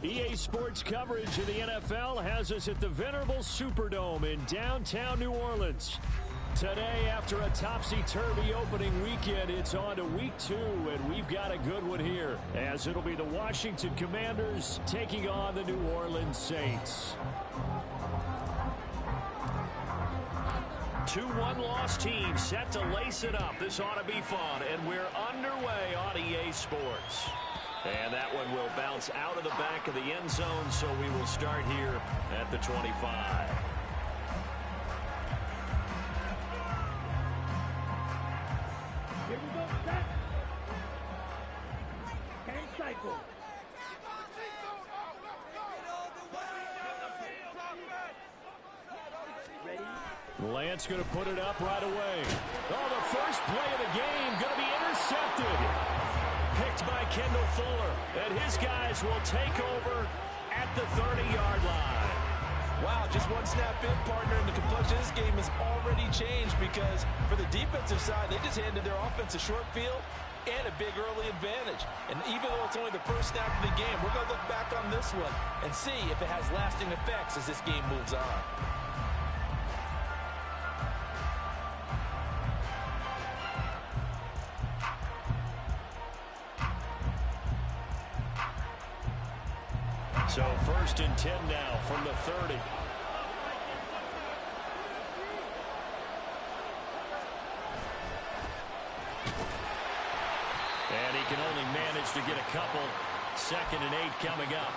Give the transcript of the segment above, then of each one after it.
EA Sports coverage of the NFL has us at the venerable Superdome in downtown New Orleans. Today, after a topsy-turvy opening weekend, it's on to week 2, and we've got a good one here, as it'll be the Washington Commanders taking on the New Orleans Saints. 2 one-loss teams set to lace it up. This ought to be fun, and we're underway on EA Sports. And that one will bounce out of the back of the end zone, so we will start here at the 25. Here we go, set. And cycle. Ready? Lance going to put it up right away. Oh, the first play of the game going to be intercepted. Picked by Kendall Fuller, and his guys will take over at the 30-yard line. Wow, just one snap in, partner, and the complexion of this game has already changed because for the defensive side, they just handed their offense a short field and a big early advantage. And even though it's only the first snap of the game, we're going to look back on this one and see if it has lasting effects as this game moves on. So 1st and 10 now from the 30. And he can only manage to get a couple. 2nd and 8 coming up.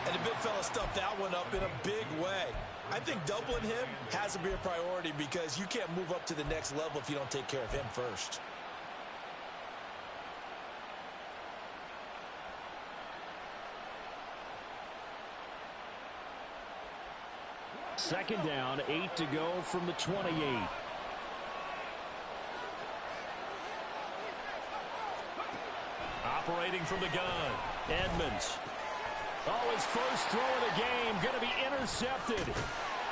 And the big fella stuffed that one up in a big way. I think doubling him has to be a priority because you can't move up to the next level if you don't take care of him first. 2nd down, 8 to go from the 28. Operating from the gun, Edmonds. Oh, his first throw of the game going to be intercepted.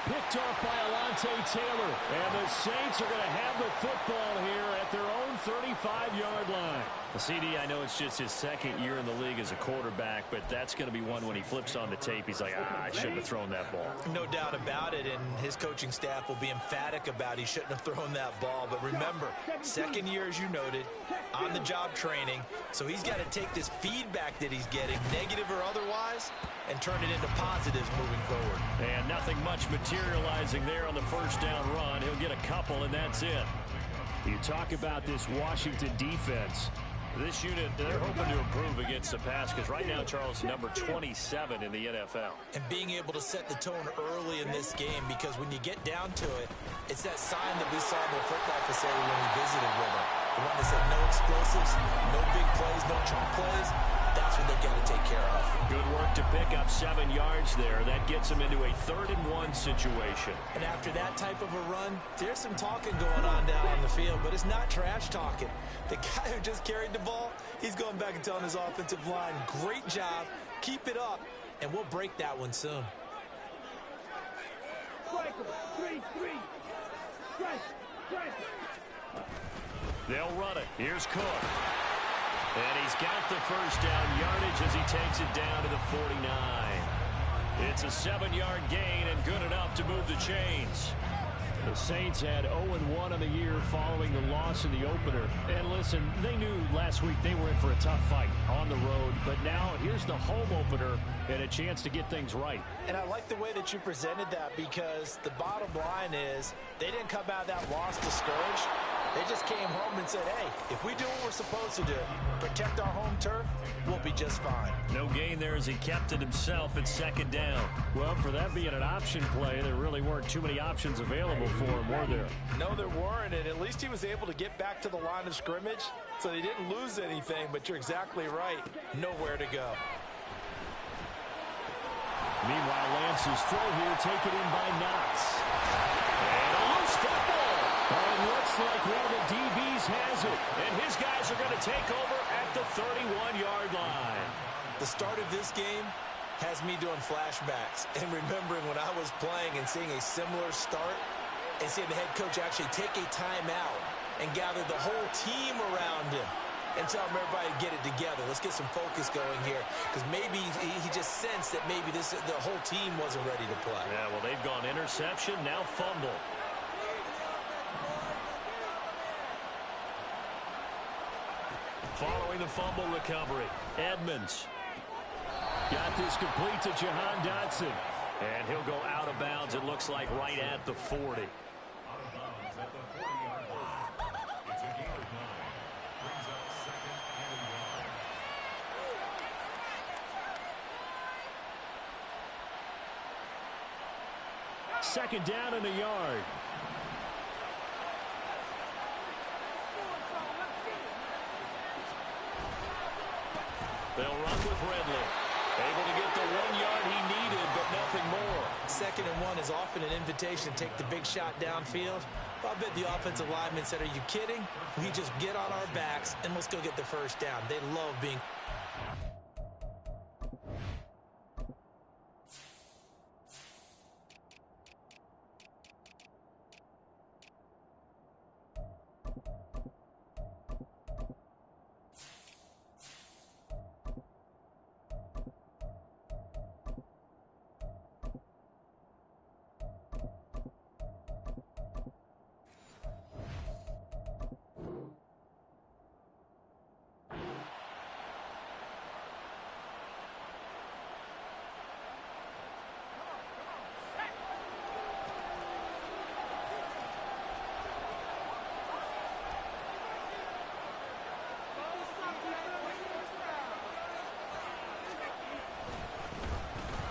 Picked off by Alontae Taylor. And the Saints are going to have the football here at their own 35-yard line. CD, I know it's just his 2nd year in the league as a quarterback, but that's going to be one when he flips on the tape, he's like, I shouldn't have thrown that ball. No doubt about it, and his coaching staff will be emphatic about he shouldn't have thrown that ball. But remember, 2nd year, as you noted, on-the-job training, so he's got to take this feedback that he's getting, negative or otherwise, and turn it into positives moving forward. And nothing much materializing there on the first down run. He'll get a couple, and that's it. You talk about this Washington defense. This unit, they're hoping to improve against the pass because right now, Charles, number 27 in the NFL. And being able to set the tone early in this game because when you get down to it, it's that sign that we saw in the football facility when we visited with them. The one that said no explosives, no big plays, no chunk plays. That's what they've got to take care of. Good work to pick up 7 yards there. That gets them into a 3rd and 1 situation. And after that type of a run, there's some talking going on down on the field, but it's not trash talking. The guy who just carried the ball, he's going back and telling his offensive line, great job, keep it up, and we'll break that one soon. Strike him. 3-3. Strike. They'll run it. Here's Cook. And he's got the first down yardage as he takes it down to the 49. It's a 7-yard gain and good enough to move the chains. The Saints had 0-1 on the year following the loss in the opener. And listen, they knew last week they were in for a tough fight on the road. But now here's the home opener and a chance to get things right. And I like the way that you presented that because the bottom line is they didn't come out of that loss discouraged. They just came home and said, hey, if we do what we're supposed to do, protect our home turf, we'll be just fine. No gain there as he kept it himself at 2nd down. Well, for that being an option play, there really weren't too many options available for him, were there? No, there weren't, and at least he was able to get back to the line of scrimmage, so they didn't lose anything, but you're exactly right. Nowhere to go. Meanwhile, Lance's throw here taken in by Knox. And a loose football. And looks like one of the DBs has it. And his guys are going to take over at the 31-yard line. The start of this game has me doing flashbacks and remembering when I was playing and seeing a similar start and seeing the head coach actually take a timeout and gather the whole team around him and tell him everybody to get it together. Let's get some focus going here, because maybe he just sensed that maybe the whole team wasn't ready to play. Yeah, well, they've gone interception, now fumble. Following the fumble recovery, Edmonds. Got this complete to Jahan Dotson. And he'll go out of bounds, it looks like, right at the 40. Second down and a yard. They'll run with Ridley. Able to get the 1 yard he needed, but nothing more. 2nd and 1 is often an invitation to take the big shot downfield. I bet the offensive lineman said, are you kidding? We just get on our backs and let's go get the first down. They love being...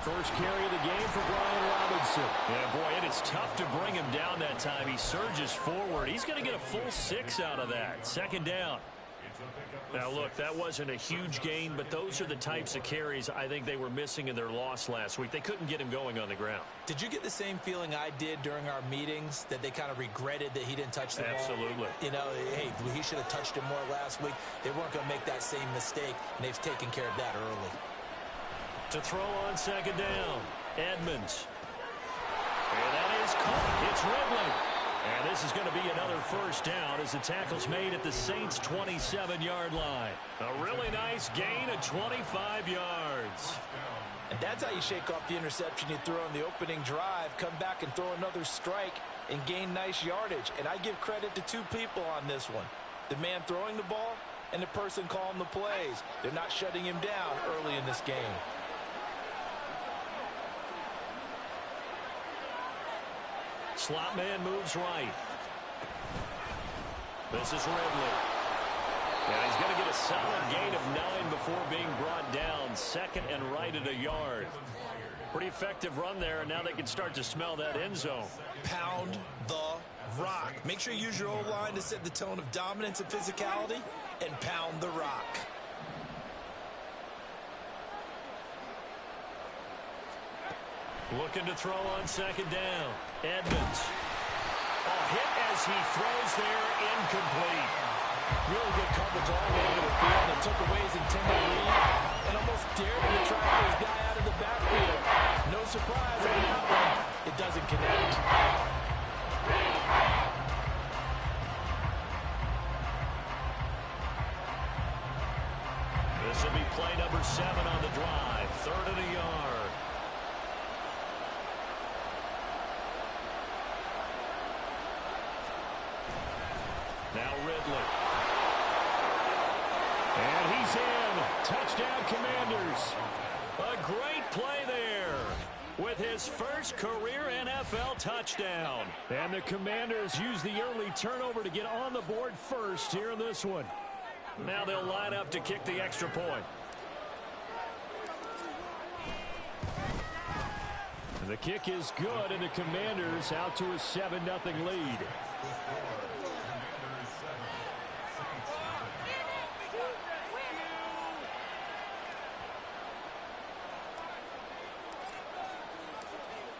First carry of the game for Brian Robinson. Yeah, boy, it is tough to bring him down that time. He surges forward. He's going to get a full 6 out of that. 2nd down. Now, look, that wasn't a huge gain, but those are the types of carries I think they were missing in their loss last week. They couldn't get him going on the ground. Did you get the same feeling I did during our meetings, that they kind of regretted that he didn't touch the ball? Absolutely. You know, hey, he should have touched it more last week. They weren't going to make that same mistake, and they've taken care of that early. To throw on 2nd down, Edmonds. And that is caught. It's Ridley. And this is going to be another first down as the tackle's made at the Saints' 27-yard line. A really nice gain of 25 yards. And that's how you shake off the interception you threw on the opening drive, come back and throw another strike and gain nice yardage. And I give credit to 2 people on this one. The man throwing the ball and the person calling the plays. They're not shutting him down early in this game. Slot man moves right. This is Ridley. And he's going to get a solid gain of 9 before being brought down. 2nd and right at a yard. Pretty effective run there, and now they can start to smell that end zone. Pound the rock. Make sure you use your O-line to set the tone of dominance and physicality, and pound the rock. Looking to throw on 2nd down. Edmonds. A hit as he throws there, incomplete. Really good coverage all the way to the field and took away his intended lead and almost dared him to track his guy out of the backfield. No surprise on that one. It doesn't connect. This will be play number 7 on the drive. 3rd and a yard. Now Ridley. And he's in. Touchdown, Commanders. A great play there with his first career NFL touchdown. And the Commanders use the early turnover to get on the board first here in this one. Now they'll line up to kick the extra point. And the kick is good, and the Commanders out to a 7-0 lead.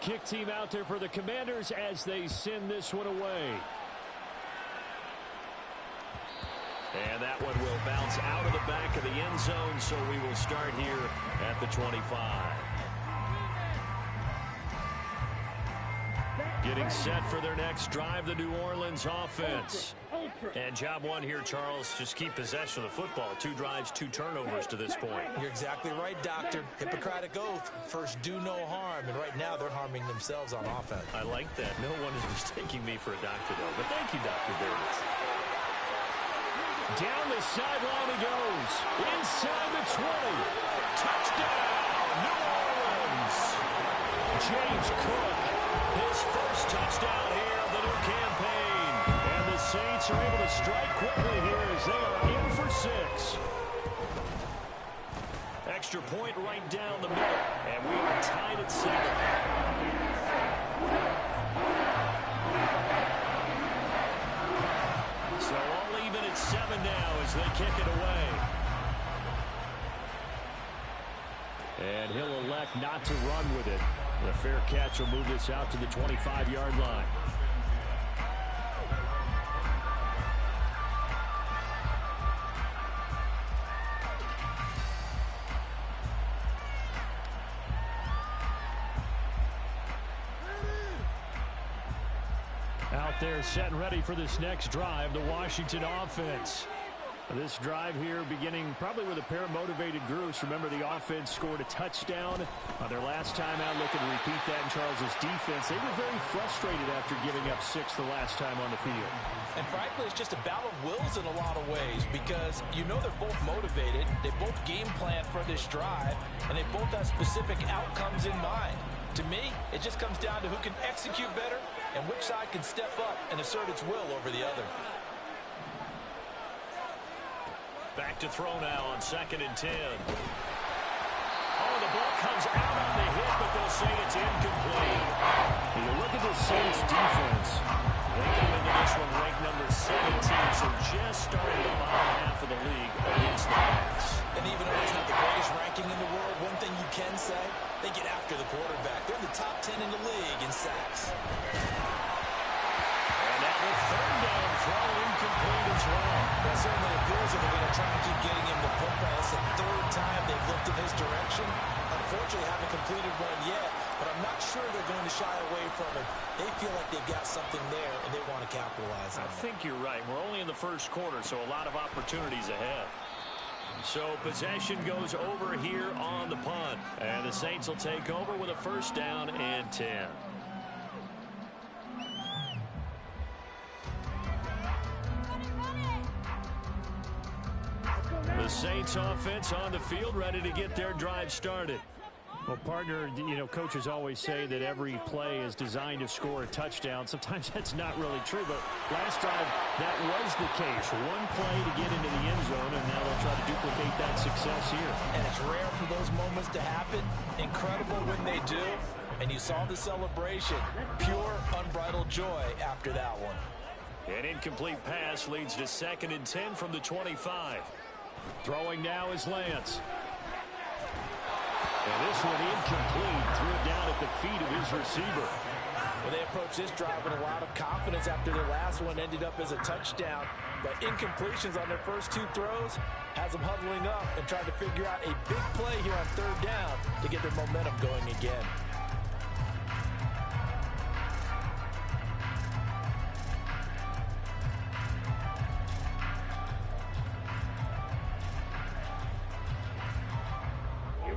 Kick team out there for the Commanders as they send this one away. And that one will bounce out of the back of the end zone, so we will start here at the 25. Getting set for their next drive, the New Orleans offense. And job one here, Charles, just keep possession of the football. 2 drives, 2 turnovers to this point. You're exactly right, Doctor. Hippocratic oath. First, do no harm. And right now, they're harming themselves on offense. I like that. No one is mistaking me for a doctor, though. But thank you, Dr. Davis. Down the sideline he goes. Inside the 20. Touchdown, New Orleans. James Cook, his first touchdown here of the new campaign. And the Saints are able to strike quickly here as they are in for 6. Extra point right down the middle. And we are tied at 7. So all even at 7 now as they kick it away. And he'll elect not to run with it. The fair catch will move this out to the 25-yard line. Out there set and ready for this next drive, the Washington offense. This drive here beginning probably with a pair of motivated groups. Remember, the offense scored a touchdown on their last time out. Looking to repeat that in Charles's defense. They were very frustrated after giving up 6 the last time on the field. And frankly, it's just a battle of wills in a lot of ways because you know they're both motivated. They both game plan for this drive, and they both have specific outcomes in mind. To me, it just comes down to who can execute better and which side can step up and assert its will over the other. Back to throw now on 2nd and 10. Oh, the ball comes out on the hit, but they'll say it's incomplete. When you look at the Saints defense, they come into this one ranked number 17, so just starting the bottom half of the league against the pass. And even though it's not the greatest ranking in the world, one thing you can say, they get after the quarterback. They're in the top 10 in the league in sacks. And now the 3rd down throw incomplete as well. That certainly appears that they're going to try and keep getting him the football. It's the 3rd time they've looked in his direction. Unfortunately, haven't completed one yet, but I'm not sure they're going to shy away from it. They feel like they've got something there, and they want to capitalize on it. I think you're right. We're only in the first quarter, so a lot of opportunities ahead. So possession goes over here on the punt, and the Saints will take over with a 1st down and 10. The Saints offense on the field, ready to get their drive started. Well, partner, you know, coaches always say that every play is designed to score a touchdown. Sometimes that's not really true, but last drive that was the case. One play to get into the end zone, and now they'll try to duplicate that success here. And it's rare for those moments to happen. Incredible when they do. And you saw the celebration. Pure, unbridled joy after that one. An incomplete pass leads to 2nd and 10 from the 25. Throwing now is Lance. And this one incomplete. Threw it down at the feet of his receiver. Well, they approached this drive with a lot of confidence after their last one ended up as a touchdown. But incompletions on their first 2 throws has them huddling up and trying to figure out a big play here on 3rd down to get their momentum going again.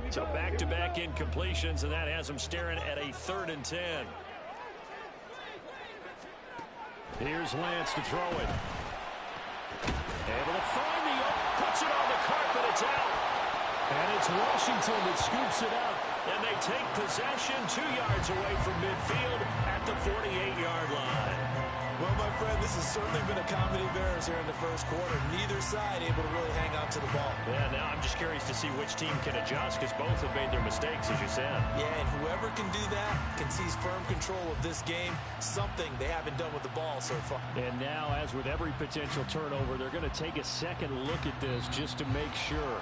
So back-to-back incompletions, and that has them staring at a 3rd and 10. Here's Lance to throw it. Able to find the puts it on the carpet. It's out. And it's Washington that scoops it up. And they take possession 2 yards away from midfield at the 48-yard line. Well, my friend, this has certainly been a comedy of errors here in the first quarter. Neither side able to really hang on to the ball. Yeah, now I'm just curious to see which team can adjust because both have made their mistakes, as you said. Yeah, and whoever can do that can seize firm control of this game, something they haven't done with the ball so far. And now, as with every potential turnover, they're going to take a second look at this just to make sure.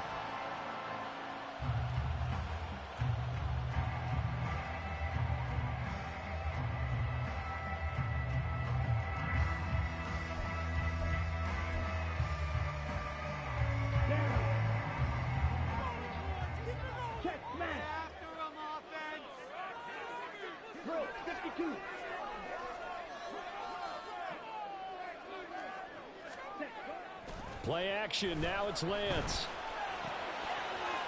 Play action. Now it's Lance.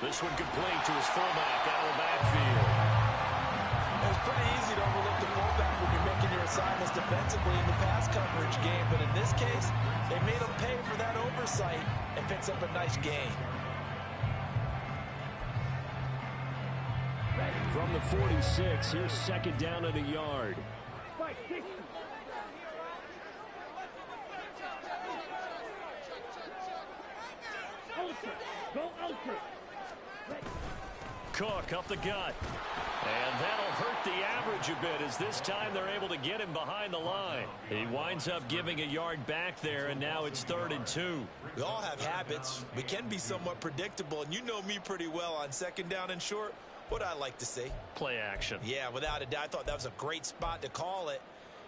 This one complete to his fullback out of the backfield. It's pretty easy to overlook the fullback when you're making your assignments defensively in the pass coverage game. But in this case, they made him pay for that oversight and picks up a nice gain. From the 46, here's second down at a yard. Fight, 60. Ultra. Go ultra. Cook up the gut. And that'll hurt the average a bit as this time they're able to get him behind the line. He winds up giving a yard back there, and now it's 3rd and 2. We all have habits. We can be somewhat predictable, and you know me pretty well on second down and short. What I like to see. Play action. Yeah, without a doubt, I thought that was a great spot to call it.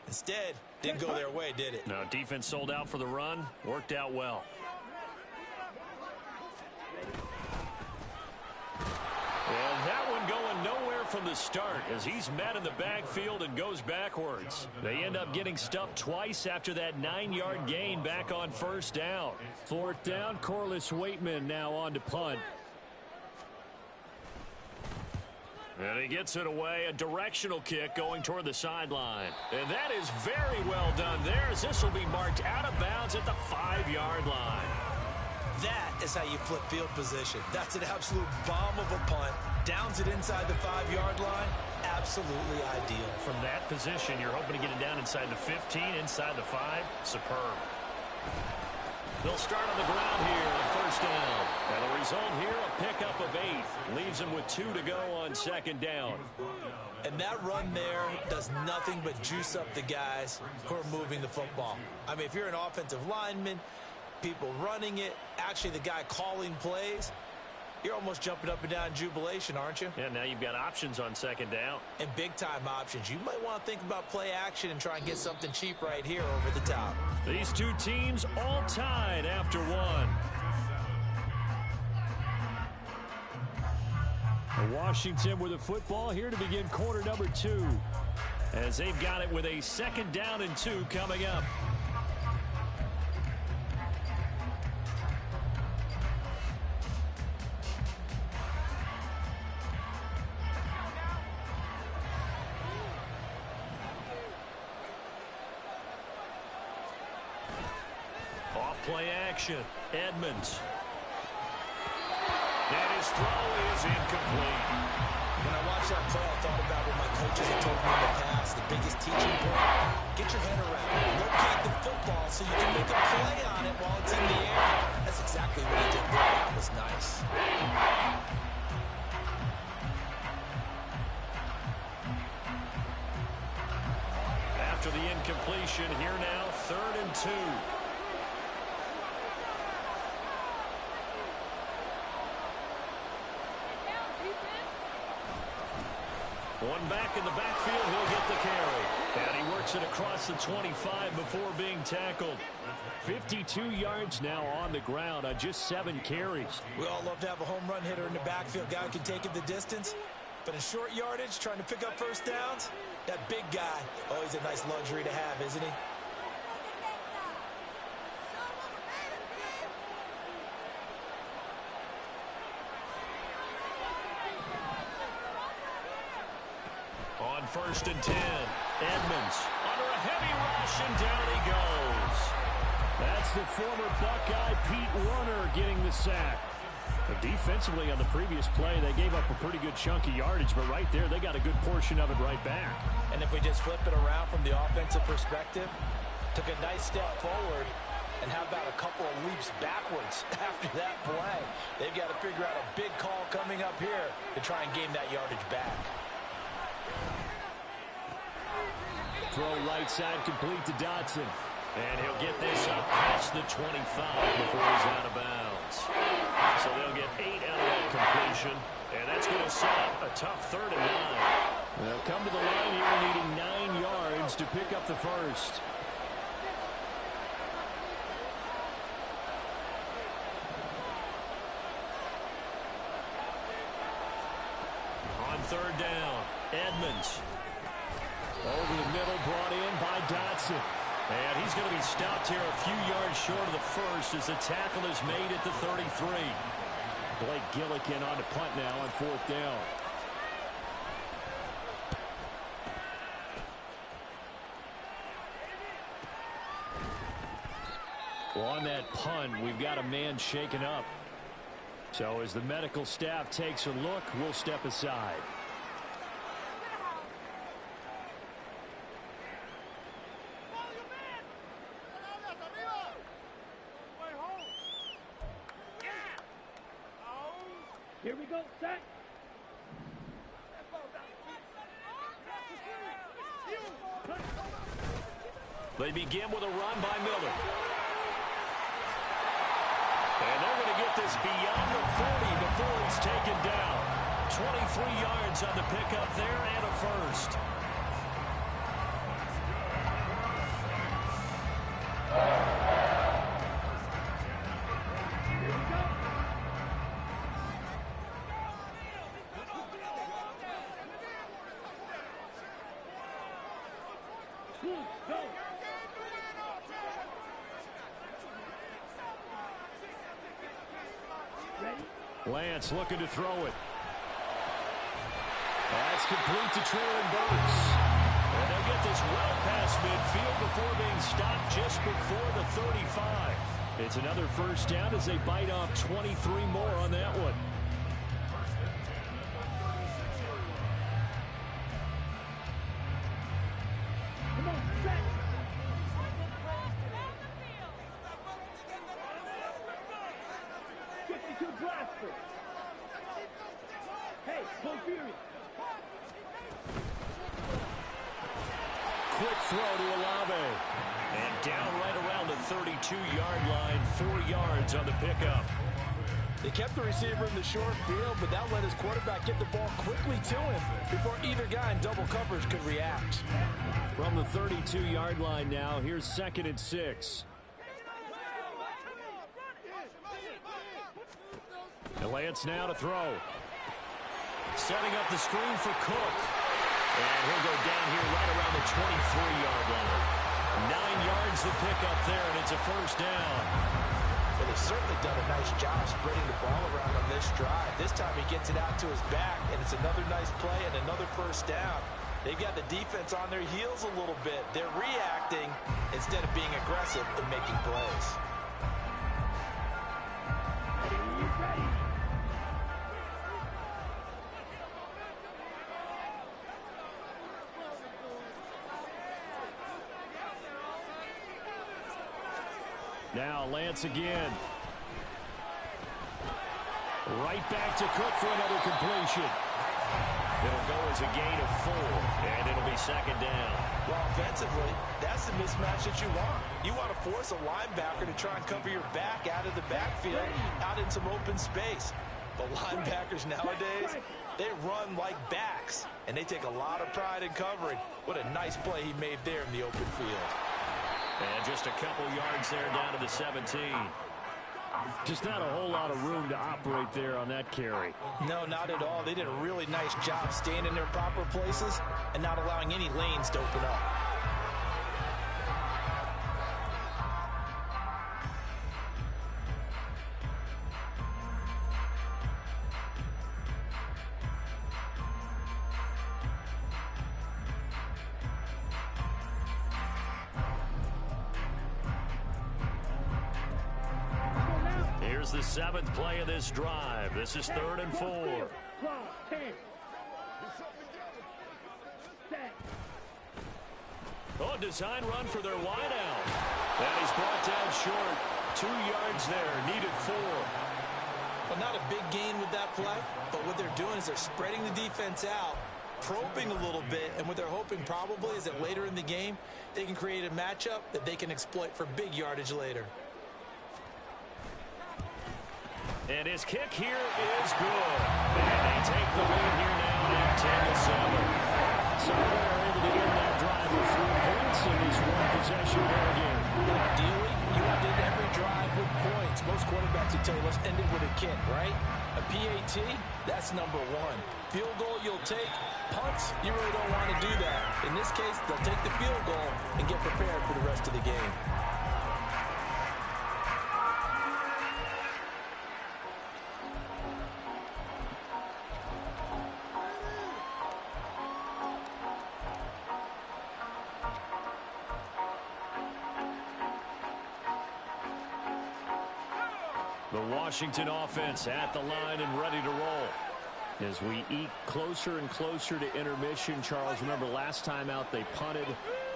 Instead, didn't go their way, did it? No, defense sold out for the run. Worked out well. And that one going nowhere from the start as he's met in the backfield and goes backwards. They end up getting stuffed twice after that 9-yard gain back on 1st down. 4th down, Corliss Waitman now on to punt. And he gets it away, a directional kick going toward the sideline. And that is very well done there as this will be marked out of bounds at the 5-yard line. That is how you flip field position. That's an absolute bomb of a punt. Downs it inside the 5-yard line. Absolutely ideal. From that position, you're hoping to get it down inside the 15, inside the 5. Superb. They'll start on the ground here on 1st down. And the result here, a pickup of 8. Leaves them with 2 to go on 2nd down. And that run there does nothing but juice up the guys who are moving the football. I mean, if you're an offensive lineman, people running it, actually the guy calling plays, you're almost jumping up and down in jubilation, aren't you? Yeah, now you've got options on 2nd down. And big-time options. You might want to think about play action and try and get something cheap right here over the top. These two teams all tied after 1. Washington with the football here to begin quarter number 2. As they've got it with a 2nd down and 2 coming up. Play action. Edmonds. And his throw is incomplete. When I watched that play, I thought about what my coaches had told me in the past. The biggest teaching point, get your head around it. Locate the football so you can make a play on it while it's in the air. That's exactly what he did there. That was nice. After the incompletion, here now, 3rd and 2. One back in the backfield, he'll get the carry. And he works it across the 25 before being tackled. 52 yards now on the ground on just 7 carries. We all love to have a home run hitter in the backfield. Guy who can take it the distance. But in short yardage, trying to pick up 1st downs, that big guy, always a nice luxury to have, isn't he? On 1st and 10, Edmonds under a heavy rush, and down he goes. That's the former Buckeye Pete Werner getting the sack. But defensively on the previous play, they gave up a pretty good chunk of yardage, but right there, they got a good portion of it right back. And if we just flip it around from the offensive perspective, took a nice step forward, and how about a couple of leaps backwards after that play? They've got to figure out a big call coming up here to try and gain that yardage back. Throw right side complete to Dotson. And he'll get this up past the 25 before he's out of bounds. So they'll get 8 out of that completion. And that's going to set up a tough 3rd and 9. They'll come to the line here needing 9 yards to pick up the first. On 3rd down, Edmonds. Over the middle, brought in by Dotson. And he's going to be stopped here a few yards short of the first as the tackle is made at the 33. Blake Gillikin on the punt now on 4th down. Well, on that punt, we've got a man shaken up. So as the medical staff takes a look, we'll step aside. Here we go, set. They begin with a run by Miller. And they're going to get this beyond the 40 before it's taken down. 23 yards on the pickup there and a first. Lance looking to throw it. That's complete to Treylon Burks. And they'll get this well past midfield before being stopped just before the 35. It's another first down as they bite off 23 more on that one. Come on, set. Hey, go Fury. Quick throw to Olave. And down right around the 32-yard line, 4 yards on the pickup. They kept the receiver in the short field, but that let his quarterback get the ball quickly to him before either guy in double coverage could react. From the 32-yard line now, here's 2nd and 6. And Lance now to throw. Setting up the screen for Cook. And he'll go down here right around the 23-yard line. 9 yards the pickup there, and it's a first down. Well, they've certainly done a nice job spreading the ball around on this drive. This time he gets it out to his back, and it's another nice play and another first down. They've got the defense on their heels a little bit. They're reacting instead of being aggressive and making plays. Now Lance again. Right back to Cook for another completion. It'll go as a gain of 4, and it'll be second down. Well, offensively, that's the mismatch that you want. You want to force a linebacker to try and cover your back out of the backfield, out in some open space. But linebackers nowadays, they run like backs, and they take a lot of pride in covering. What a nice play he made there in the open field. And just a couple yards there down to the 17. Just not a whole lot of room to operate there on that carry. No, not at all. They did a really nice job staying in their proper places and not allowing any lanes to open up. The 7th play of this drive. This is 3rd and 4. 12, 10. Oh, design run for their wideout. And he's brought down short. 2 yards there. Needed 4. Well, not a big gain with that play, but what they're doing is they're spreading the defense out, probing a little bit, and what they're hoping probably is that later in the game, they can create a matchup that they can exploit for big yardage later. And his kick here is good. And they take the lead here now at 10-7. So they're able to end that drive with 3 points in this one possession ball game. Ideally, you want to end every drive with points. Most quarterbacks would tell you, let's end it with a kick, right? A PAT, that's number one. Field goal you'll take. Punts, you really don't want to do that. In this case, they'll take the field goal and get prepared for the rest of the game. The Washington offense at the line and ready to roll. As we eke closer and closer to intermission, Charles, remember last time out they punted.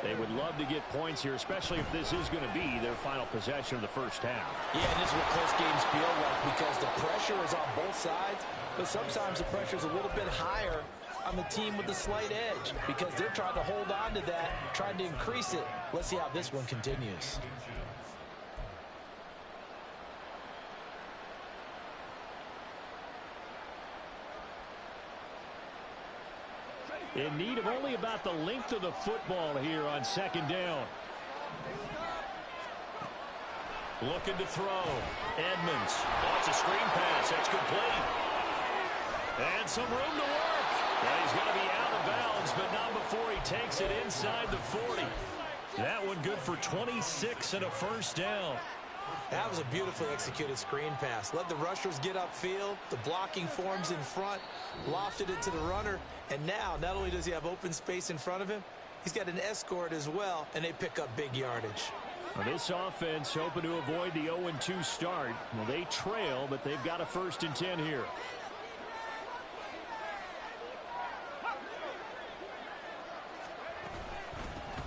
They would love to get points here, especially if this is going to be their final possession of the first half. Yeah, and this is what close games feel like because the pressure is on both sides, but sometimes the pressure is a little bit higher on the team with the slight edge because they're trying to hold on to that, trying to increase it. Let's see how this one continues. In need of only about the length of the football here on second down. Looking to throw. Edmonds. Oh, it's a screen pass. That's complete. And some room to work. Well, he's going to be out of bounds, but not before he takes it inside the 40. That one good for 26 and a first down. That was a beautifully executed screen pass. Let the rushers get upfield. The blocking forms in front. Lofted it to the runner. And now, not only does he have open space in front of him, he's got an escort as well, and they pick up big yardage. Well, this offense hoping to avoid the 0-2 start. Well, they trail, but they've got a 1st and 10 here.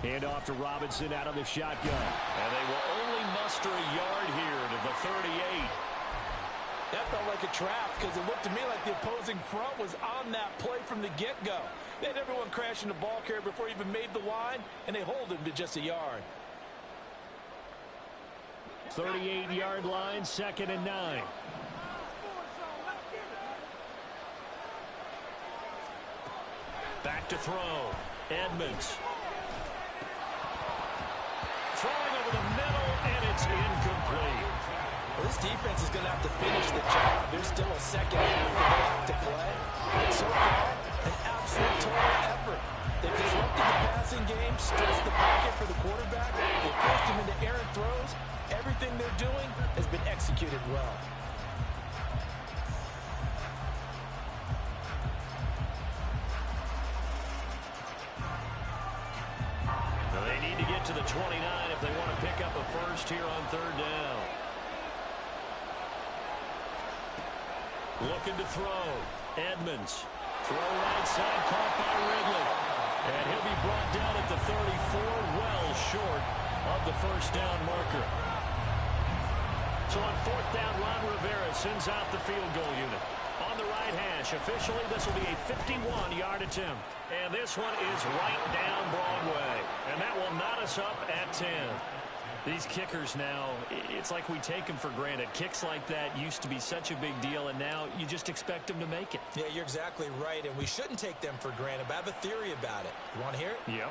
Hand off to Robinson out of the shotgun. And they will only muster a yard here to the 38. That felt like a trap because it looked to me like the opposing front was on that play from the get-go. They had everyone crashing the ball carrier before he even made the line, and they hold him to just a yard. 38-yard line, 2nd and 9. Back to throw. Edmonds. Throwing over the middle, and it's incomplete. Well, this defense is going to have to finish the job. There's still a second half to play. So far, an absolute total effort. They've disrupted the passing game, stretched the pocket for the quarterback. They forced him into errant throws. Everything they're doing has been executed well. They need to get to the 29 if they want to pick up a first here on 3rd down. Looking to throw. Edmonds. Throw right side, caught by Ridley. And he'll be brought down at the 34, well short of the first down marker. So on 4th down, Ron Rivera sends out the field goal unit. On the right hash, officially this will be a 51-yard attempt. And this one is right down Broadway. And that will knot us up at 10. These kickers now, it's like we take them for granted. Kicks like that used to be such a big deal, and now you just expect them to make it. Yeah, you're exactly right, and we shouldn't take them for granted, but I have a theory about it. You want to hear it? Yeah.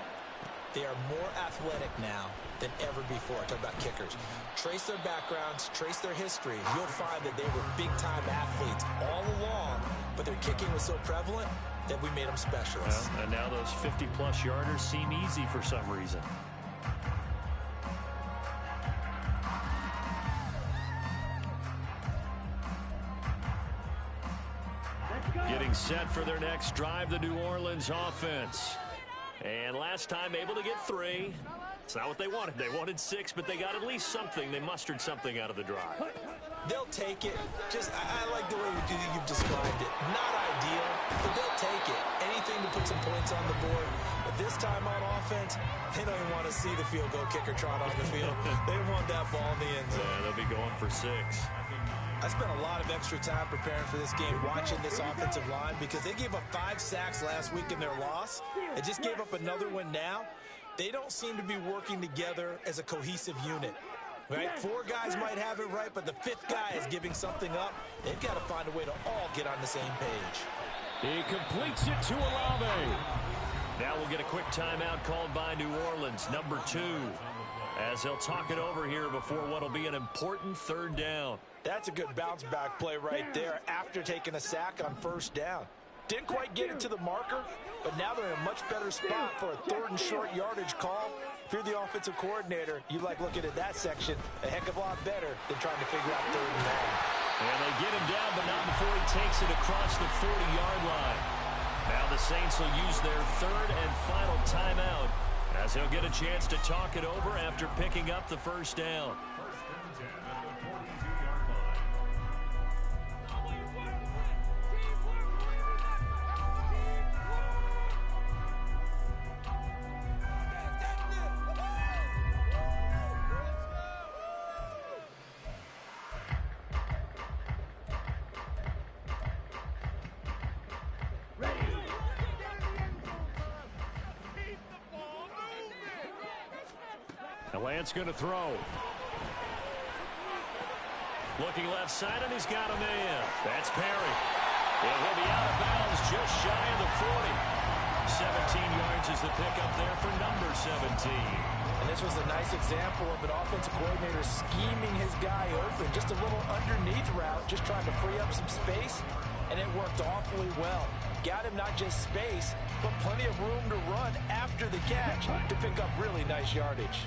They are more athletic now than ever before. Talk about kickers. Trace their backgrounds, trace their history. You'll find that they were big-time athletes all along, but their kicking was so prevalent that we made them specialists. Well, and now those 50-plus yarders seem easy for some reason. Getting set for their next drive, the New Orleans offense. And last time able to get 3. It's not what they wanted. They wanted 6, but they got at least something. They mustered something out of the drive. They'll take it. I like the way you've described it. Not ideal, but they'll take it. Anything to put some points on the board. But this time on offense, they don't even want to see the field goal kicker trot on the field. They want that ball in the end zone. Yeah, they'll be going for 6. I spent a lot of extra time preparing for this game, watching this offensive line, because they gave up 5 sacks last week in their loss. They just gave up another one now. They don't seem to be working together as a cohesive unit. Right? 4 guys might have it right, but the 5th guy is giving something up. They've got to find a way to all get on the same page. He completes it to Olave. Now we'll get a quick timeout called by New Orleans, number 2. as they'll talk it over here before what will be an important third down. That's a good bounce back play right there after taking a sack on first down. Didn't quite get it to the marker, but now they're in a much better spot for a 3rd and short yardage call. If you're the offensive coordinator, you like looking at that section a heck of a lot better than trying to figure out 3rd and 9. And they get him down, but not before he takes it across the 40-yard line. Now the Saints will use their 3rd and final timeout as they'll get a chance to talk it over after picking up the first down. Lance going to throw. Looking left side, and he's got a man. That's Perry. And he'll be out of bounds just shy of the 40. 17 yards is the pickup there for number 17. And this was a nice example of an offensive coordinator scheming his guy open. Just a little underneath route, just trying to free up some space, and it worked awfully well. Got him not just space, but plenty of room to run after the catch to pick up really nice yardage.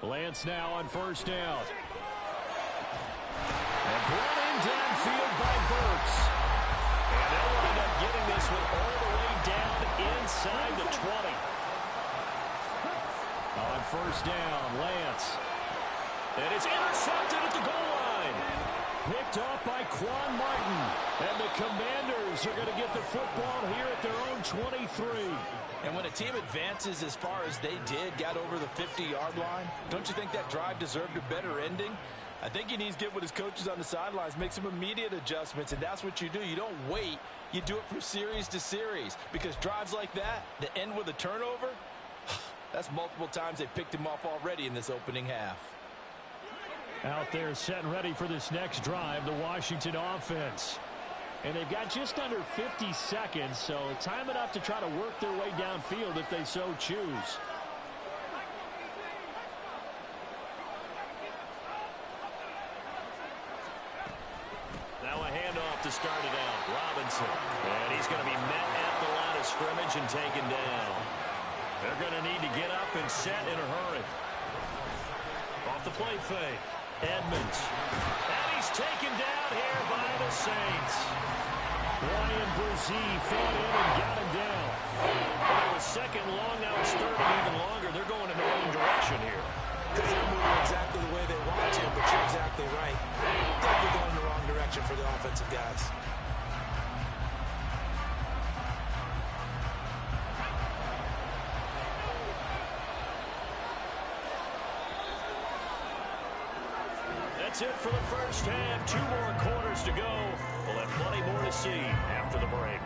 Lance now on first down. And brought in downfield by Burks. And they'll wind up getting this one all the way down inside the 20. On first down, Lance. And it's intercepted at the goal line. Picked off by Quan Martin. And the Commanders are going to get the football here at their own 23. And when a team advances as far as they did, got over the 50-yard line, don't you think that drive deserved a better ending? I think he needs to get with his coaches on the sidelines, make some immediate adjustments, and that's what you do. You don't wait. You do it from series to series, because drives like that end with a turnover, that's multiple times they picked him off already in this opening half. Out there set and ready for this next drive, the Washington offense. And they've got just under 50 seconds, so time enough to try to work their way downfield if they so choose. Now a handoff to start it out. Robinson. And he's going to be met at the line of scrimmage and taken down. They're going to need to get up and set in a hurry. Off the play fake. Edmonds. And he's taken down here by the Saints. Ryan Brzee fought in and got him down. Well, it was second long, now it's third and even longer. They're going in the wrong direction here. Because they're moving exactly the way they want to, but you're exactly right. They're going in the wrong direction for the offensive guys. That's it for the first half. 2 more quarters to go. We'll have plenty more to see after the break.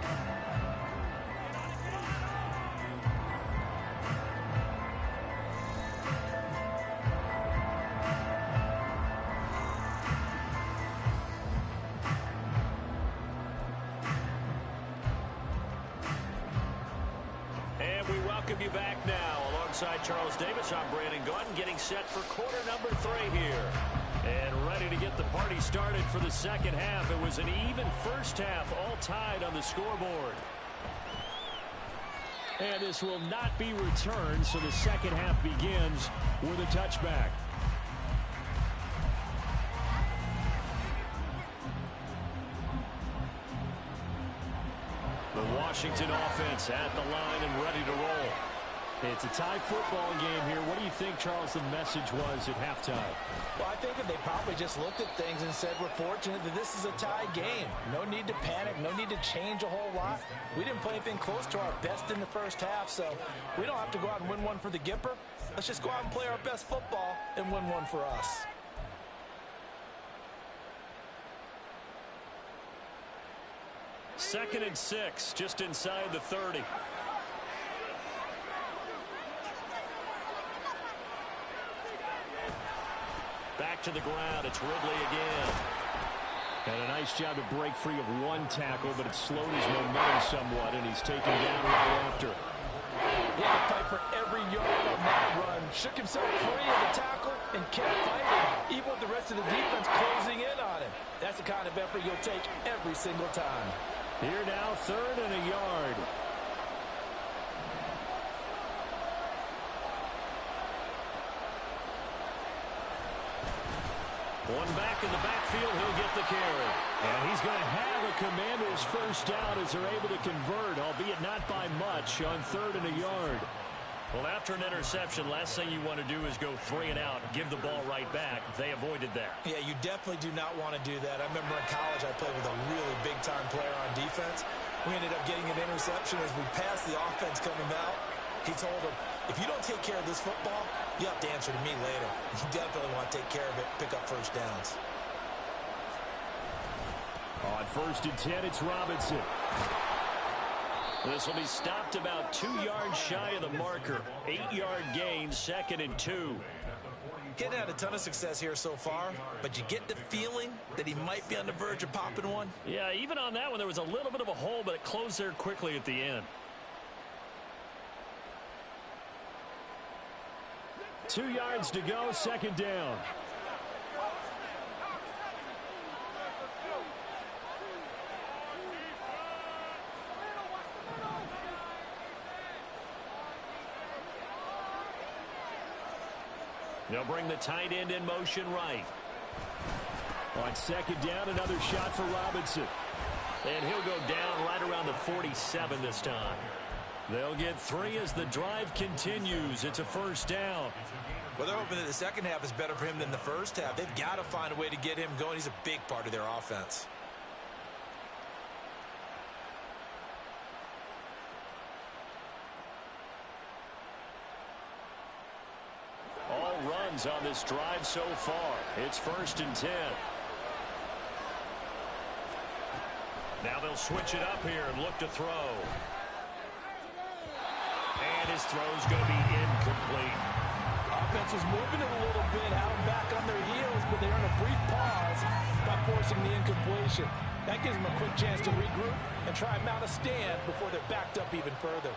And we welcome you back now. Alongside Charles Davis, I'm Brandon Gaudin, getting set for quarter number 3 here. And ready to get the party started for the second half. It was an even first half, all tied on the scoreboard. And this will not be returned, so the second half begins with a touchback. The Washington offense at the line and ready to roll. It's a tie football game here. What do you think, Charles, the message was at halftime? Well, I think that they probably just looked at things and said, we're fortunate that this is a tie game. No need to panic. No need to change a whole lot. We didn't play anything close to our best in the first half, so we don't have to go out and win one for the Gipper. Let's just go out and play our best football and win one for us. Second and 6, just inside the 30. Back to the ground. It's Ridley again. And a nice job to break free of one tackle, but it slowed his momentum somewhat, and he's taken down right after. every yard on that run. Shook himself free of the tackle and kept fighting, even with the rest of the defense closing in on him. That's the kind of effort you'll take every single time. Here now, 3rd and a yard. One back in the backfield, he'll get the carry. And he's going to have a Commanders first down as they're able to convert, albeit not by much, on 3rd and a yard. Well, after an interception, last thing you want to do is go 3 and out and give the ball right back. They avoided that. Yeah, you definitely do not want to do that. I remember in college I played with a really big-time player on defense. We ended up getting an interception as we passed the offense coming out. He told him, if you don't take care of this football, you have to answer to me later. You definitely want to take care of it, pick up first downs. On 1st and 10, it's Robinson. This will be stopped about 2 yards shy of the marker. 8-yard gain, 2nd and 2. Getting had a ton of success here so far, but you get the feeling that he might be on the verge of popping one. Yeah, even on that one, there was a little bit of a hole, but it closed there quickly at the end. 2 yards to go, 2nd down. They'll bring the tight end in motion right. On 2nd down, another shot for Robinson. And he'll go down right around the 47 this time. They'll get 3 as the drive continues. It's a first down. Well, they're hoping that the second half is better for him than the first half. They've got to find a way to get him going. He's a big part of their offense. All runs on this drive so far. It's 1st and 10. Now they'll switch it up here and look to throw. And his throw's going to be incomplete. Offense was moving it a little bit, had them back on their heels, but they earn a brief pause by forcing the incompletion. That gives them a quick chance to regroup and try and mount a stand before they're backed up even further.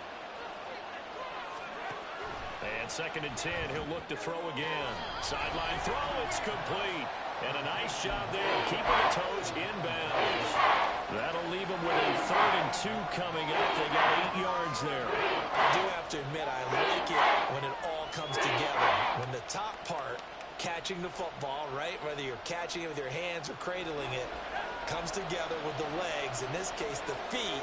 And 2nd and 10, he'll look to throw again. Sideline throw, it's complete. And a nice job there of keeping the toes inbounds. That'll leave them with a 3rd and 2 coming up. They got 8 yards there. I do have to admit, I like it when it all comes together. When the top part, catching the football, right, whether you're catching it with your hands or cradling it, comes together with the legs, in this case the feet,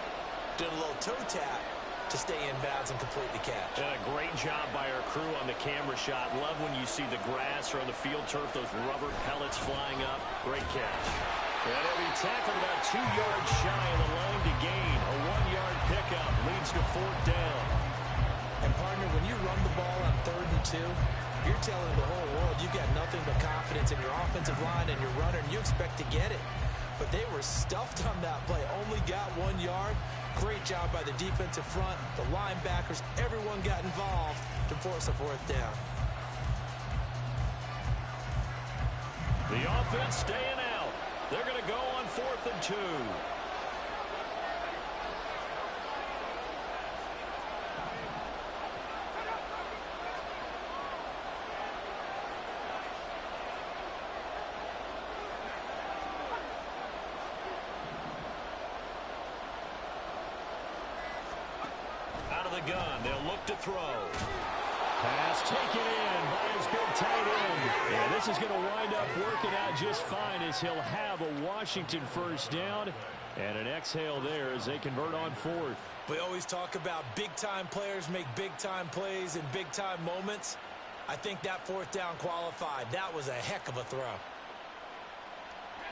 doing a little toe tap to stay in bounds and complete the catch. And a great job by our crew on the camera shot. Love when you see the grass or on the field turf, those rubber pellets flying up. Great catch. And he'll be tackled about 2 yards shy of the line to gain. A 1-yard pickup leads to 4th down. And partner, when you run the ball on 3rd and 2, you're telling the whole world you've got nothing but confidence in your offensive line and your runner, and you expect to get it. But they were stuffed on that play, only got 1 yard. Great job by the defensive front, the linebackers, everyone got involved to force a 4th down. The offense staying out. They're going to go on 4th and 2. Out of the gun, they'll look to throw. Pass taken in by his big tight end. And this is going to wind up working out just fine as he'll have a Washington first down. And an exhale there as they convert on 4th. We always talk about big-time players make big-time plays in big-time moments. I think that 4th down qualified. That was a heck of a throw.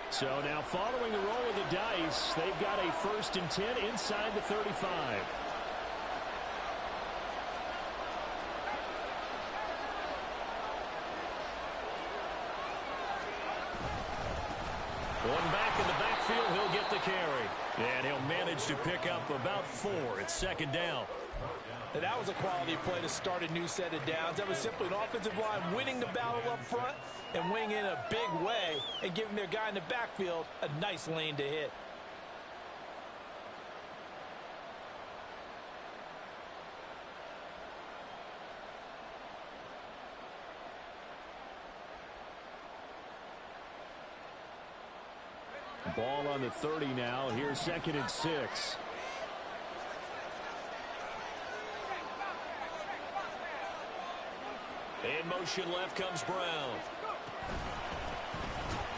So now following the roll of the dice, they've got a 1st and 10 inside the 35. One back in the backfield, he'll get the carry. And he'll manage to pick up about 4. It's 2nd down. And that was a quality play to start a new set of downs. That was simply an offensive line winning the battle up front and winning in a big way and giving their guy in the backfield a nice lane to hit. Ball on the 30 now. Here's 2nd and 6. In motion left comes Brown.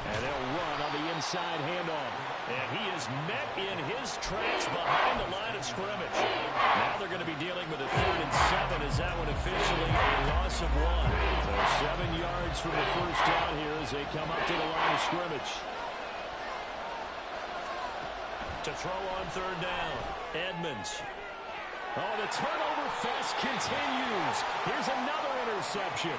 And they'll run on the inside handoff. And he is met in his tracks behind the line of scrimmage. Now they're going to be dealing with a 3rd and 7 as that one officially a loss of 1. So 7 yards from the first down here as they come up to the line of scrimmage. To throw on 3rd down, Edmonds. Oh, the turnover fest continues. Here's another interception.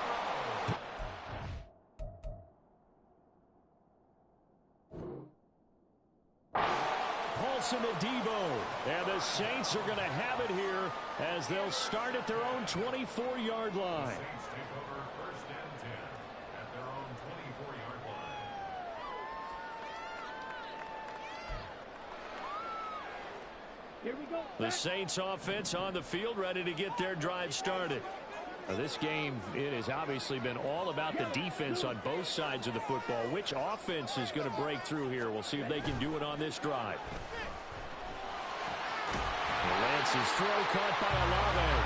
Paulson to Debo. And the Saints are going to have it here as they'll start at their own 24-yard line. Here we go. The Saints offense on the field ready to get their drive started. This game, it has obviously been all about the defense on both sides of the football. Which offense is going to break through here? We'll see if they can do it on this drive. Lance's throw caught by Olave.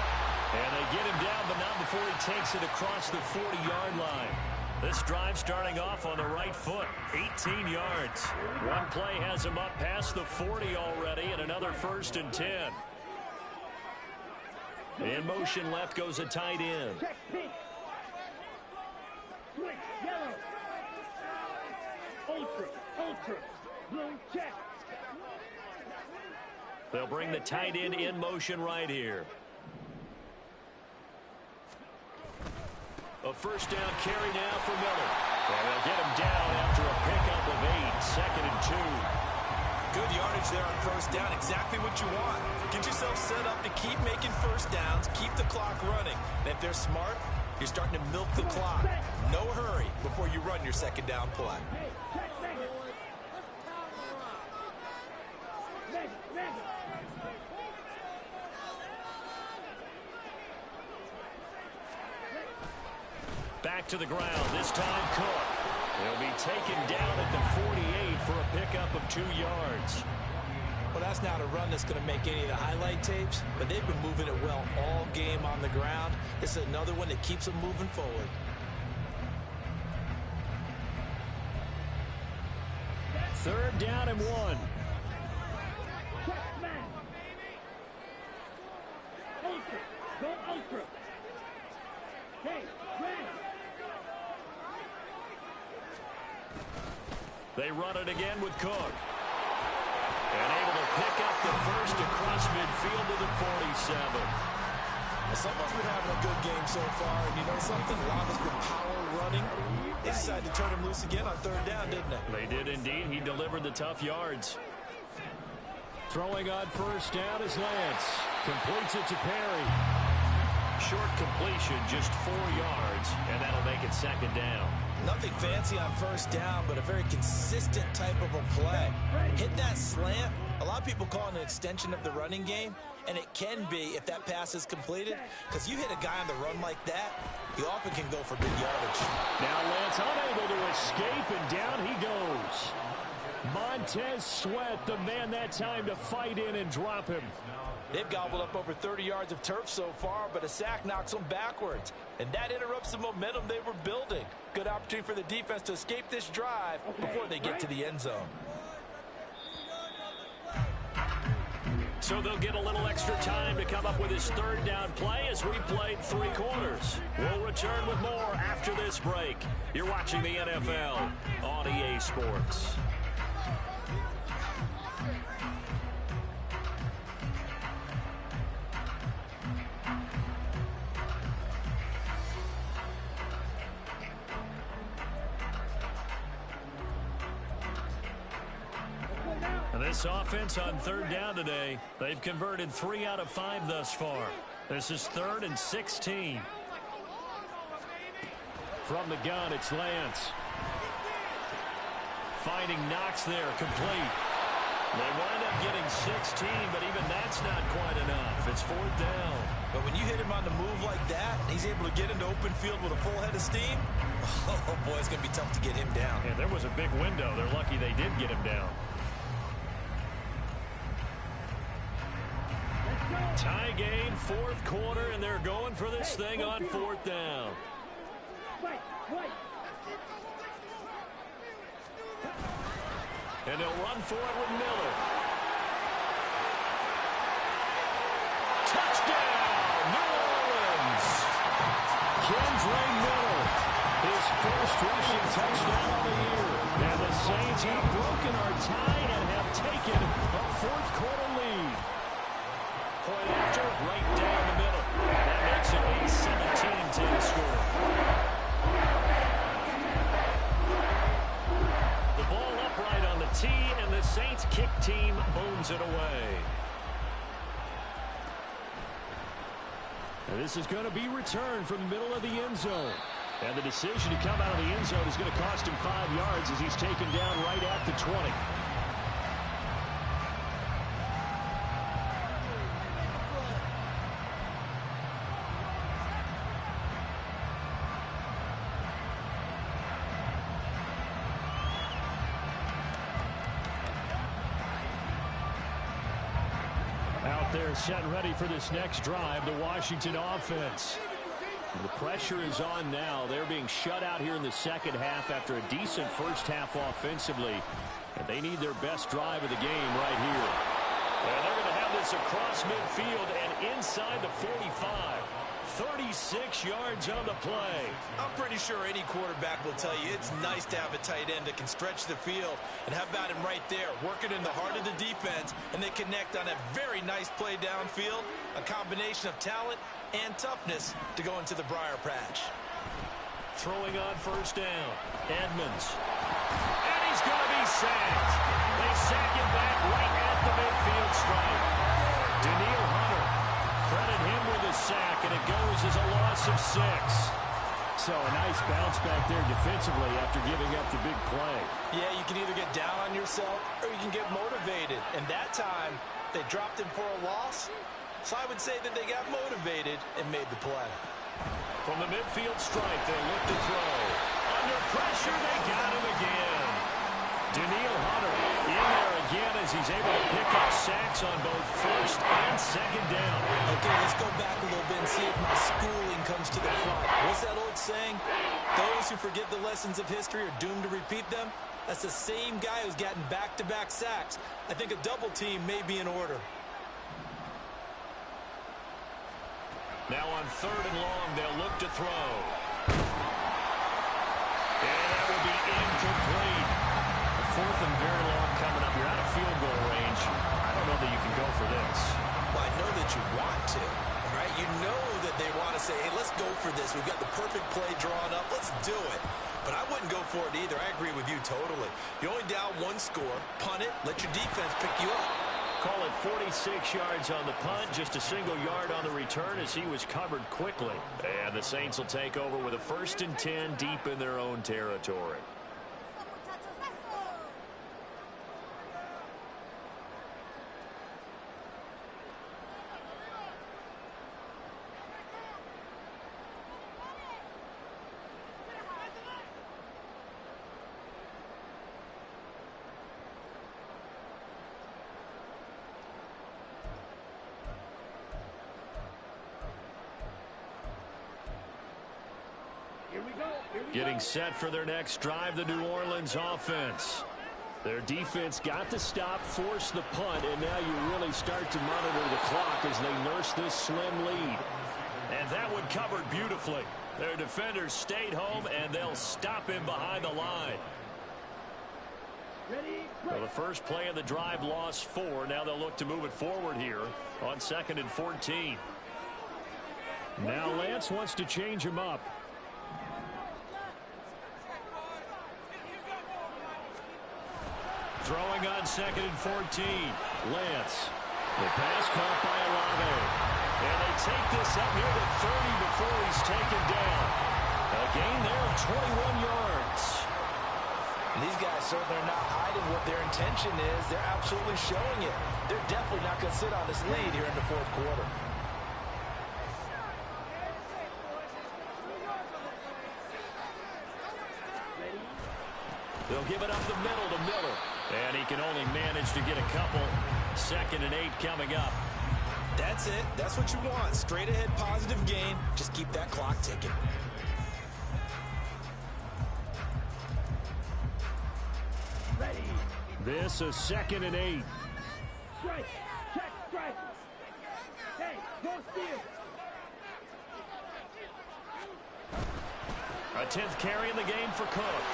And they get him down, but not before he takes it across the 40-yard line. This drive starting off on the right foot, 18 yards. One play has him up past the 40 already, and another 1st and 10. In motion left goes a tight end. Check pink. Switch yellow. Ultra. Blue check. They'll bring the tight end in motion right here. A 1st down carry now for Miller. And they'll get him down after a pickup of 8, 2nd and 2. Good yardage there on 1st down. Exactly what you want. Get yourself set up to keep making 1st downs, keep the clock running. And if they're smart, you're starting to milk the clock. No hurry before you run your 2nd down play. Hey, check Megan. Back to the ground, this time Cook. He'll be taken down at the 48 for a pickup of 2 yards. Well, that's not a run that's going to make any of the highlight tapes, but they've been moving it well all game on the ground. This is another one that keeps them moving forward. Third down and 1. Check man. Ultra. Go ultra. Hey, Brandon. They run it again with Cook. And able to pick up the first across midfield to the 47. Someone's been having a good game so far, and you know something? A lot has been power running. They decided to turn him loose again on 3rd down, didn't they? They did indeed. He delivered the tough yards. Throwing on 1st down is Lance. Completes it to Perry. Short completion, just 4 yards, and that'll make it 2nd down. Nothing fancy on 1st down, but a very consistent type of a play. Hit that slant. A lot of people call it an extension of the running game, and it can be if that pass is completed, because you hit a guy on the run like that, he often can go for big yardage. Now Lance unable to escape, and down he goes. Montez Sweat, the man that time to fight in and drop him. They've gobbled up over 30 yards of turf so far, but a sack knocks them backwards. And that interrupts the momentum they were building. Good opportunity for the defense to escape this drive before they get to the end zone. So they'll get a little extra time to come up with his 3rd down play as we played 3 quarters. We'll return with more after this break. You're watching the NFL on EA Sports. This offense on 3rd down today, they've converted 3 out of 5 thus far. This is 3rd and 16. From the gun, it's Lance. Finding Knox there, complete. They wind up getting 16, but even that's not quite enough. It's 4th down. But when you hit him on the move like that, he's able to get into open field with a full head of steam. Oh, boy, it's going to be tough to get him down. Yeah, there was a big window. They're lucky they did get him down. Tie game, fourth quarter, and they're going for this thing on fourth down. And they'll run for it with Miller. Touchdown, New Orleans! Kendre Miller, his first rushing touchdown of the year. And the Saints have broken our tie and have taken a fourth quarter lead. Point after, right down the middle. That makes it a 17-10 score. The ball upright on the tee, and the Saints kick team booms it away. And this is going to be returned from the middle of the end zone. And the decision to come out of the end zone is going to cost him 5 yards as he's taken down right at the 20. They're set and ready for this next drive, the Washington offense. The pressure is on now. They're being shut out here in the second half after a decent first half offensively. And they need their best drive of the game right here. And they're going to have this across midfield and inside the 45. 36 yards on the play. I'm pretty sure any quarterback will tell you it's nice to have a tight end that can stretch the field. And how about him right there, working in the heart of the defense, and they connect on a very nice play downfield, a combination of talent and toughness to go into the briar patch. Throwing on first down, Edmonds. And he's going to be sacked. They sack him back right at the midfield stripe. Daniil Hunter, credit him with a sack, and it goes as a loss of 6. So a nice bounce back there defensively after giving up the big play. Yeah, you can either get down on yourself or you can get motivated. And that time, they dropped him for a loss. So I would say that they got motivated and made the play. From the midfield stripe, they look to throw. Under pressure, they got him again. Daniil Hunter in there again as he's able to pick up sacks on both first and second down. Okay, let's go back a little bit and see if my schooling comes to the front. What's that old saying? Those who forget the lessons of history are doomed to repeat them. That's the same guy who's gotten back-to-back sacks. I think a double team may be in order. Now on third and long, they'll look to throw. And that will be incomplete. Fourth and very long coming up. You're out of field goal range. I don't know that you can go for this. Well, I know that you want to, all right? You know that they want to say, hey, let's go for this. We've got the perfect play drawn up. Let's do it. But I wouldn't go for it either. I agree with you totally. You're only down one score. Punt it. Let your defense pick you up. Call it 46 yards on the punt, just a single yard on the return as he was covered quickly. And the Saints will take over with a 1st and 10 deep in their own territory. Getting set for their next drive, the New Orleans offense. Their defense got the stop, forced the punt, and now you really start to monitor the clock as they nurse this slim lead. And that one covered beautifully. Their defenders stayed home, and they'll stop him behind the line. Well, the first play of the drive lost 4. Now they'll look to move it forward here on 2nd and 14. Now Lance wants to change him up. Throwing on 2nd and 14. Lance. The pass caught by Olave. And they take this up near the 30 before he's taken down. A gain there of 21 yards. And these guys certainly are not hiding what their intention is. They're absolutely showing it. They're definitely not going to sit on this lead here in the fourth quarter. They'll give it up the middle to Miller. And he can only manage to get a couple. 2nd and 8 coming up. That's it. That's what you want. Straight ahead positive gain. Just keep that clock ticking. Ready. This is 2nd and 8. Strike. Check strike. Hey, go steal. A 10th carry in the game for Cook.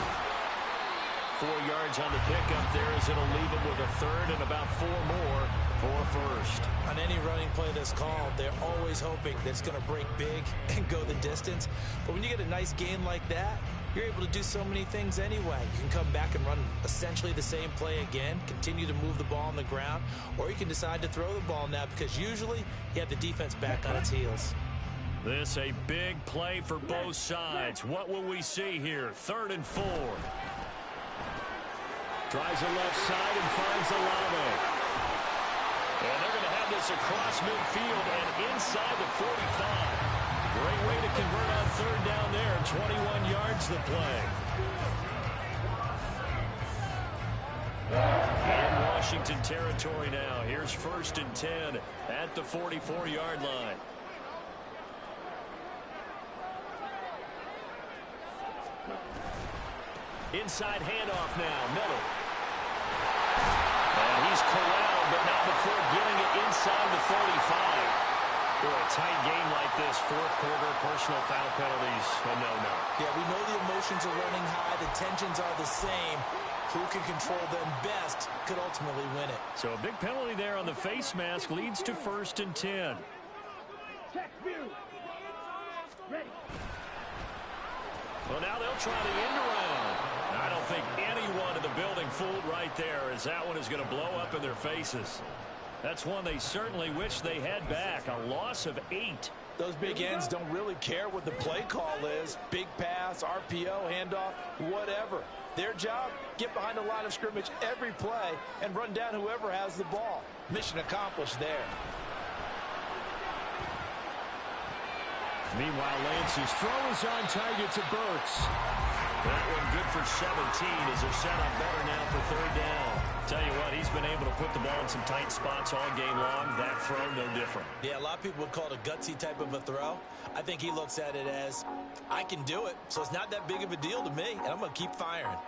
4 yards on the pickup there as it'll leave him with a 3rd and about 4 more for 1st. On any running play that's called, they're always hoping that it's going to break big and go the distance. But when you get a nice gain like that, you're able to do so many things anyway. You can come back and run essentially the same play again, continue to move the ball on the ground, or you can decide to throw the ball now because usually you have the defense back on its heels. This a big play for both sides. What will we see here? 3rd and 4. Tries the left side and finds Olave. And they're going to have this across midfield and inside the 45. Great way to convert on 3rd down there. 21 yards the play. In Washington territory now. Here's 1st and 10 at the 44-yard line. Inside handoff now, Miller. And he's corralled, but not before getting it inside the 45. For a tight game like this, 4th quarter, personal foul penalties, a no-no. Yeah, we know the emotions are running high. The tensions are the same. Who can control them best could ultimately win it. So a big penalty there on the face mask leads to 1st and 10. Check view. Ready. Well, now they'll try the end around. I don't think anyone in the building fooled right there, as that one is going to blow up in their faces. That's one they certainly wish they had back. A loss of 8. Those big ends don't really care what the play call is. Big pass, RPO, handoff, whatever. Their job, get behind the line of scrimmage every play and run down whoever has the ball. Mission accomplished there. Meanwhile, Lance's throw is on target to Burks. That one good for 17 as they're set up better now for 3rd down. Tell you what, he's been able to put the ball in some tight spots all game long. That throw, no different. Yeah, a lot of people would call it a gutsy type of a throw. I think he looks at it as, I can do it, so it's not that big of a deal to me, and I'm going to keep firing.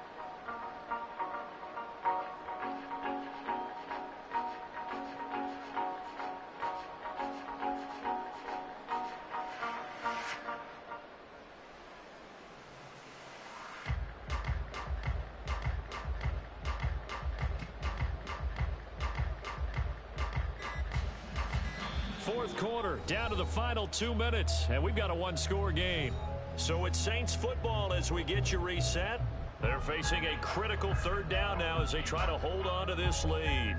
Fourth quarter, down to the final 2 minutes, and we've got a 1-score game. So it's Saints football as we get you reset. They're facing a critical 3rd down now as they try to hold on to this lead.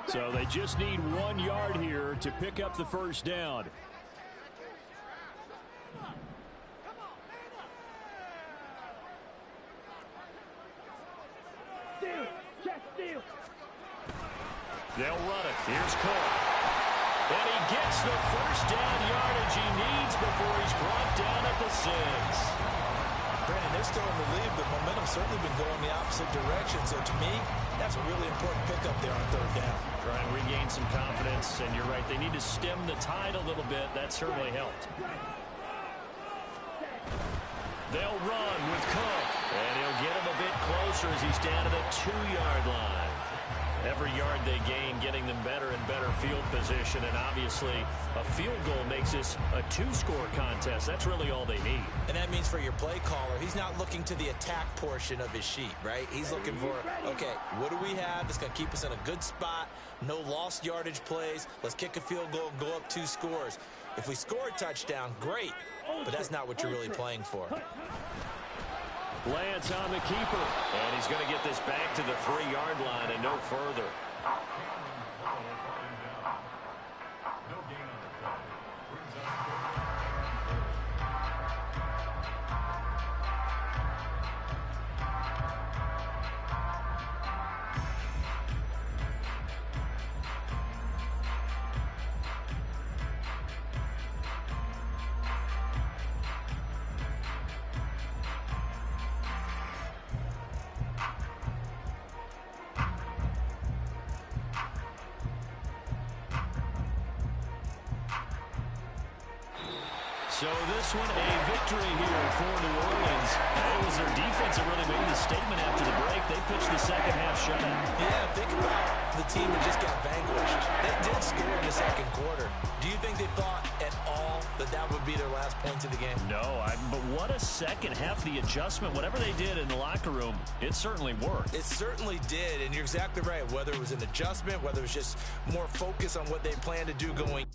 So they just need 1 yard here to pick up the 1st down. Steal. Check steal. They'll run it. Here's Cook. And he gets the 1st down yardage he needs before he's brought down at the 6. Brandon, they're still in the lead, but momentum's certainly been going the opposite direction. So to me, that's a really important pickup there on 3rd down. Try and regain some confidence, and you're right, they need to stem the tide a little bit. That certainly helped. They'll run with Cook, and he'll get him a bit closer as he's down to the 2-yard line. Every yard they gain, getting them better and better field position, and obviously a field goal makes this a 2-score contest. That's really all they need. And that means for your play caller, he's not looking to the attack portion of his sheet, right? He's looking for, okay, what do we have that's going to keep us in a good spot? No lost yardage plays. Let's kick a field goal and go up 2 scores. If we score a touchdown, great, but that's not what you're really playing for. Lance on the keeper, and he's going to get this back to the 3-yard line and no further. So this one, a victory here for New Orleans. It was their defense that really made the statement after the break. They pitched the second half shutout. Yeah, think about the team that just got vanquished. They did score in the second quarter. Do you think they thought at all that that would be their last points of the game? No, but what a second half. The adjustment, whatever they did in the locker room, it certainly worked. It certainly did, and you're exactly right. Whether it was an adjustment, whether it was just more focus on what they planned to do going